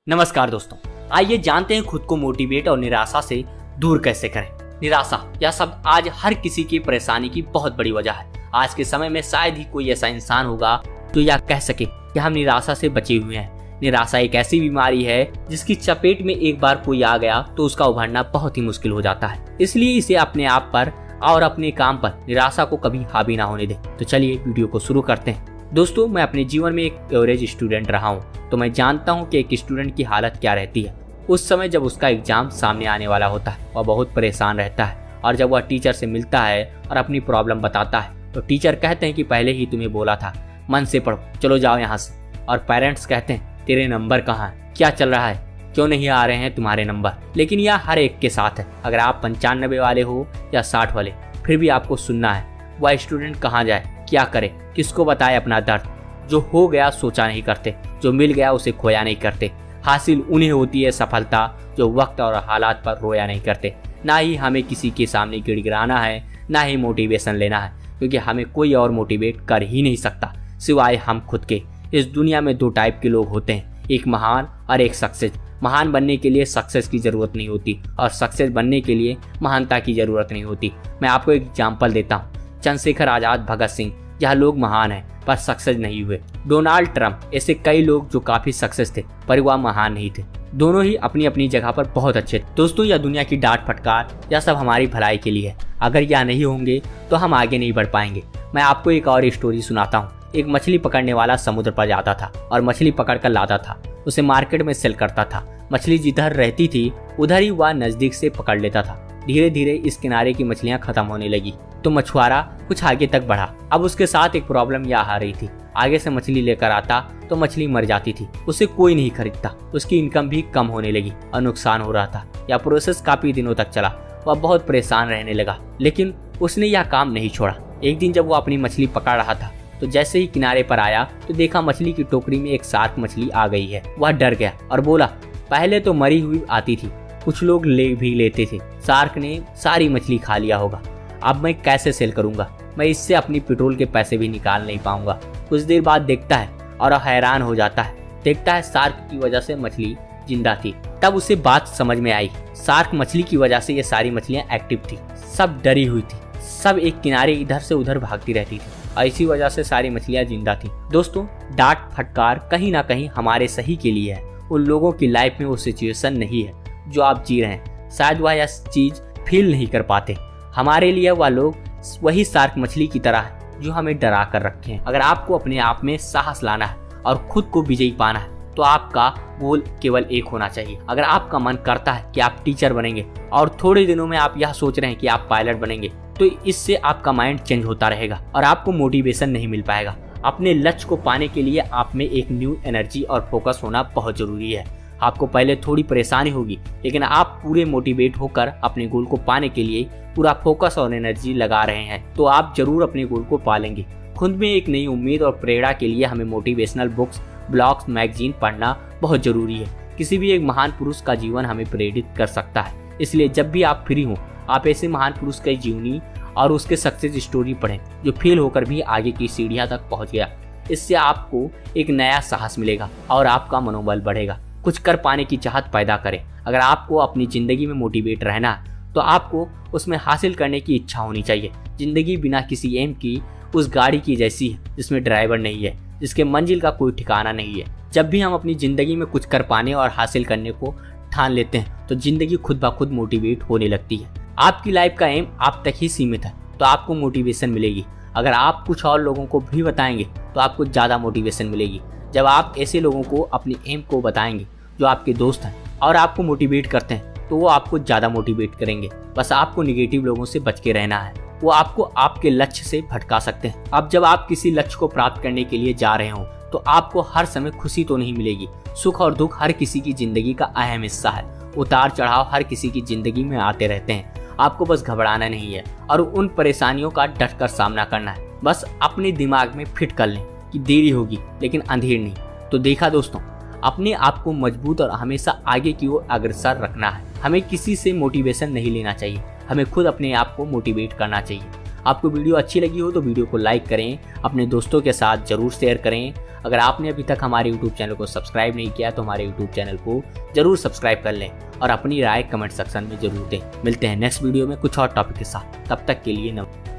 नमस्कार दोस्तों, आइए जानते हैं खुद को मोटिवेट और निराशा से दूर कैसे करें। निराशा यह शब्द आज हर किसी की परेशानी की बहुत बड़ी वजह है। आज के समय में शायद ही कोई ऐसा इंसान होगा जो यह कह सके कि हम निराशा से बचे हुए हैं। निराशा एक ऐसी बीमारी है जिसकी चपेट में एक बार कोई आ गया तो उसका उभरना बहुत ही मुश्किल हो जाता है। इसलिए इसे अपने आप पर और अपने काम पर निराशा को कभी हावी ना होने दें। तो चलिए वीडियो को शुरू करते हैं। दोस्तों, मैं अपने जीवन में एक एवरेज स्टूडेंट रहा हूँ, तो मैं जानता हूँ कि एक स्टूडेंट की हालत क्या रहती है। उस समय जब उसका एग्जाम सामने आने वाला होता है वह बहुत परेशान रहता है, और जब वह टीचर से मिलता है और अपनी प्रॉब्लम बताता है तो टीचर कहते हैं कि पहले ही तुम्हें बोला था, मन से पढ़ो, चलो जाओ यहाँ से। और पेरेंट्स कहते हैं तेरे नंबर कहाँ है, क्या चल रहा है, क्यों नहीं आ रहे हैं तुम्हारे नंबर। लेकिन यह हर एक के साथ है। अगर आप 95 वाले हो या 60 वाले, फिर भी आपको सुनना है। वह स्टूडेंट कहाँ जाए, क्या करे, किसको बताए अपना दर्द। जो हो गया सोचा नहीं करते, जो मिल गया उसे खोया नहीं करते। हासिल उन्हें होती है सफलता जो वक्त और हालात पर रोया नहीं करते। ना ही हमें किसी के सामने गिड़गिड़ाना है, ना ही मोटिवेशन लेना है, क्योंकि हमें कोई और मोटिवेट कर ही नहीं सकता सिवाय हम खुद के। इस दुनिया में दो टाइप के लोग होते हैं, एक महान और एक सक्सेस। महान बनने के लिए सक्सेस की जरूरत नहीं होती और सक्सेस बनने के लिए महानता की जरूरत नहीं होती। मैं आपको एक एग्जाम्पल देता हूँ। चंद्रशेखर आजाद, भगत सिंह, यह लोग महान हैं पर सक्सेस नहीं हुए। डोनाल्ड ट्रंप, ऐसे कई लोग जो काफी सक्सेस थे पर वह महान नहीं थे। दोनों ही अपनी अपनी जगह पर बहुत अच्छे थे। दोस्तों, यह दुनिया की डांट फटकार यह सब हमारी भलाई के लिए है। अगर यह नहीं होंगे तो हम आगे नहीं बढ़ पाएंगे। मैं आपको एक और स्टोरी सुनाता हूँ। एक मछली पकड़ने वाला समुद्र पर जाता था और मछली पकड़ कर लाता था, उसे मार्केट में सेल करता था। मछली जिधर रहती थी उधर ही वह नजदीक से पकड़ लेता था। धीरे धीरे इस किनारे की मछलियां खत्म होने लगी तो मछुआरा कुछ आगे तक बढ़ा। अब उसके साथ एक प्रॉब्लम यह आ रही थी, आगे से मछली लेकर आता तो मछली मर जाती थी, उसे कोई नहीं खरीदता। उसकी इनकम भी कम होने लगी और नुकसान हो रहा था। यह प्रोसेस काफी दिनों तक चला। वह बहुत परेशान रहने लगा, लेकिन उसने यह काम नहीं छोड़ा। एक दिन जब वो अपनी मछली पकड़ रहा था तो जैसे ही किनारे पर आया तो देखा मछली की टोकरी में एक शार्क मछली आ गई है। वह डर गया और बोला, पहले तो मरी हुई आती थी, कुछ लोग ले भी लेते थे, शार्क ने सारी मछली खा लिया होगा। अब मैं कैसे सेल करूंगा, मैं इससे अपनी पेट्रोल के पैसे भी निकाल नहीं पाऊंगा। कुछ देर बाद देखता है और हैरान हो जाता है, देखता है शार्क की वजह से मछली जिंदा थी। तब उसे बात समझ में आई, शार्क मछली की वजह से ये सारी मछलियां एक्टिव थी। सब डरी हुई थी, सब एक किनारे इधर से उधर भागती रहती थी और इसी वजह से सारी मछलियां जिंदा थी। दोस्तों, डांट फटकार कहीं ना कहीं हमारे सही के लिए है। उन लोगों की लाइफ में वो सिचुएशन नहीं है जो आप जी रहे हैं, शायद वह यह चीज फील नहीं कर पाते। हमारे लिए वह लोग वही शार्क मछली की तरह है जो हमें डरा कर रखे हैं। अगर आपको अपने आप में साहस लाना है और खुद को विजयी पाना है तो आपका गोल केवल एक होना चाहिए। अगर आपका मन करता है कि आप टीचर बनेंगे और थोड़े दिनों में आप यह सोच रहे हैं कि आप पायलट बनेंगे, तो इससे आपका माइंड चेंज होता रहेगा और आपको मोटिवेशन नहीं मिल पाएगा। अपने लक्ष्य को पाने के लिए आप में एक न्यू एनर्जी और फोकस होना बहुत जरूरी है। आपको पहले थोड़ी परेशानी होगी, लेकिन आप पूरे मोटिवेट होकर अपने गोल को पाने के लिए पूरा फोकस और एनर्जी लगा रहे हैं तो आप जरूर अपने गोल को पालेंगे। खुद में एक नई उम्मीद और प्रेरणा के लिए हमें मोटिवेशनल बुक्स, ब्लॉग्स, मैगजीन पढ़ना बहुत जरूरी है। किसी भी एक महान पुरुष का जीवन हमें प्रेरित कर सकता है। इसलिए जब भी आप फ्री हो, आप ऐसे महान पुरुष की जीवनी और उसके सक्सेस स्टोरी पढ़ें जो फेल होकर भी आगे की सीढ़ियां तक पहुंच गया। इससे आपको एक नया साहस मिलेगा और आपका मनोबल बढ़ेगा। कुछ कर पाने की चाहत पैदा करें। अगर आपको अपनी जिंदगी में मोटिवेट रहना है तो आपको उसमें हासिल करने की इच्छा होनी चाहिए। जिंदगी बिना किसी एम की उस गाड़ी की जैसी है जिसमें ड्राइवर नहीं है, जिसके मंजिल का कोई ठिकाना नहीं है। जब भी हम अपनी जिंदगी में कुछ कर पाने और हासिल करने को ठान लेते हैं तो जिंदगी खुद ब खुद मोटिवेट होने लगती है। आपकी लाइफ का एम आप तक ही सीमित है तो आपको मोटिवेशन मिलेगी। अगर आप कुछ और लोगों को भी बताएंगे तो आपको ज्यादा मोटिवेशन मिलेगी। जब आप ऐसे लोगों को अपने एम को बताएंगे जो आपके दोस्त हैं और आपको मोटिवेट करते हैं तो वो आपको ज़्यादा मोटिवेट करेंगे। बस आपको निगेटिव लोगों से बच के रहना है, वो आपको आपके लक्ष्य से भटका सकते हैं। अब जब आप किसी लक्ष्य को प्राप्त करने के लिए जा रहे हो तो आपको हर समय खुशी तो नहीं मिलेगी। सुख और दुख हर किसी की जिंदगी का अहम हिस्सा है। उतार चढ़ाव हर किसी की जिंदगी में आते रहते हैं। आपको बस घबराना नहीं है और उन परेशानियों का डट कर सामना करना है। बस अपने दिमाग में फिट कर लें कि देरी होगी लेकिन अंधेर नहीं। तो देखा दोस्तों, अपने आप को मजबूत और हमेशा आगे की ओर अग्रसर रखना है। हमें किसी से मोटिवेशन नहीं लेना चाहिए, हमें खुद अपने आप को मोटिवेट करना चाहिए। आपको वीडियो अच्छी लगी हो तो वीडियो को लाइक करें, अपने दोस्तों के साथ जरूर शेयर करें। अगर आपने अभी तक हमारे यूट्यूब चैनल को सब्सक्राइब नहीं किया तो हमारे यूट्यूब चैनल को जरूर सब्सक्राइब कर लें और अपनी राय कमेंट सेक्शन में जरूर दें। मिलते हैं नेक्स्ट वीडियो में कुछ और टॉपिक के साथ, तब तक के लिए नमस्कार।